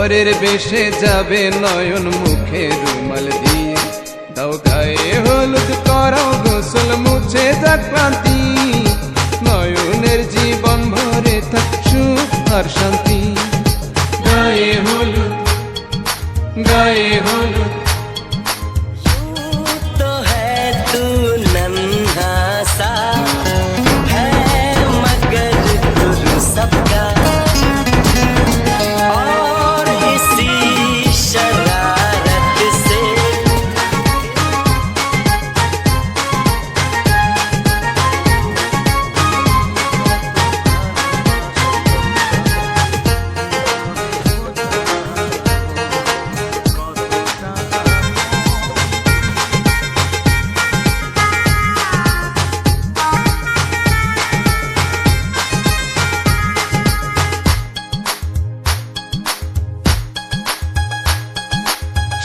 পরের বেশে যাবে নয়ন মুখে রুমাল দিয়ে। দাও গায়ে হলুদ করাও গোসল মুছে যাক ক্লান্তি, নয়নের জীবন ভরে থাক সুখ আর শান্তি। গায়ে হলুদ, গায়ে হলুদ। तो है तू नन्हा सा, है मगर गुरु सबका, और इसी शरारत से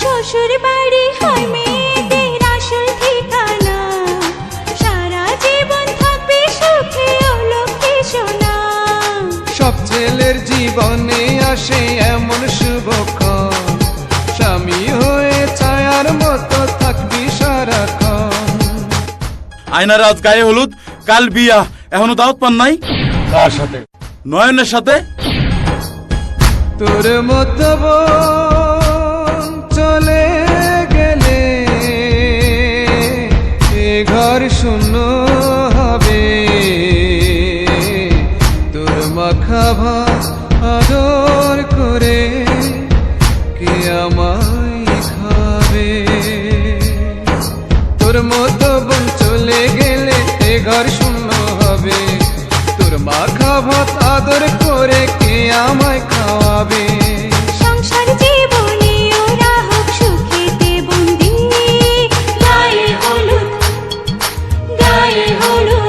শ্বশুর বাড়ি হয় মেয়েদের আসল ঠিকানা, সারা জীবন থাকবে সুখে ও লক্ষ্মী সোনা। সব ছেলের জীবনে আসে এমন শুভক্ষণ, স্বামী হয়ে ছায়ার মতো থাকবি সারাক্ষণ। আয়নার আজ গায়ে হলুদ, কাল বিয়া, এখনো দাওয়াত পান নাই? কার সাথে? নয়নের সাথে। তোর মতো বোন চলে গেলে এ ঘর শূন্য হবে, তোর মাখা ভাত আদর করে কে আমায় খাবে। তোর মতো বোন চলে গেলে এ ঘর শূন্য হবে, তোর মাখা ভাত আদর করে কে আমায় খাওয়াবে। সংসার জীবনে ওরা হোক সুখেতে বন্দি, গায়ে হলুদ, গায়ে হলুদ।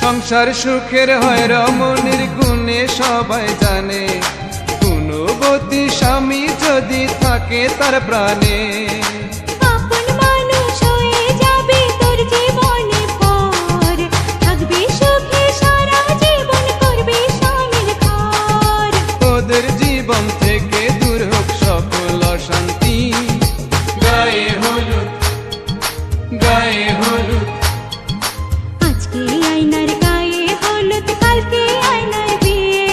সংসার সুখের হয় রমণীর গুণে সবাই জানে, গুণবতী স্বামী যদি থাকে তার প্রাণে। আপন মানুষ হয়ে যাবে তোর জীবনে পর, থাকবি সুখে সারা জীবন করবি স্বামীর ঘর। ওদের জীবন থেকে দূর হোক সকল অশান্তি। গায়ে হলুদ, গায়ে হলুদ। আজকে আয়নার গায়ে হলুদ, কালকে আয়নার বিয়ে,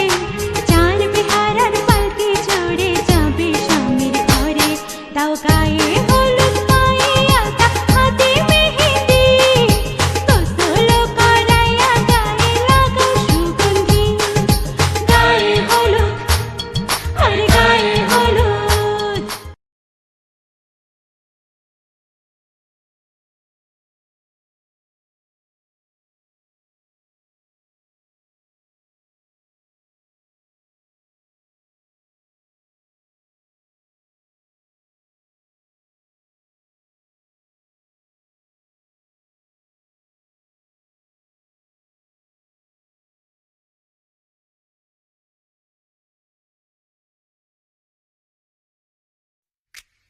চার বেহারার পালকে চড়ে যাবে স্বামীর ঘরে। দাও গায়ে হলুদ, গায়ে আলতা, হাতে মেহেন্দি, গোসল করাইয়া গায়ে লাগাও সুগন্ধি। গায়ে হলুদ, আরে গায়ে হলুদ।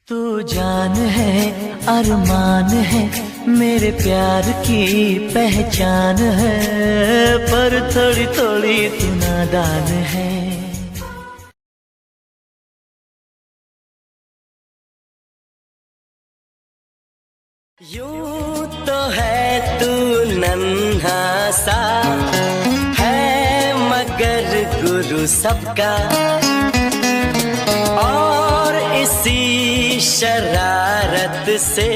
तू जान है अरमान है, मेरे प्यार की पहचान है, पर थोड़ी थोड़ी तू नादान है। यूं तो है तू नन्हा सा, है मगर गुरु सबका, और इसी शरारत से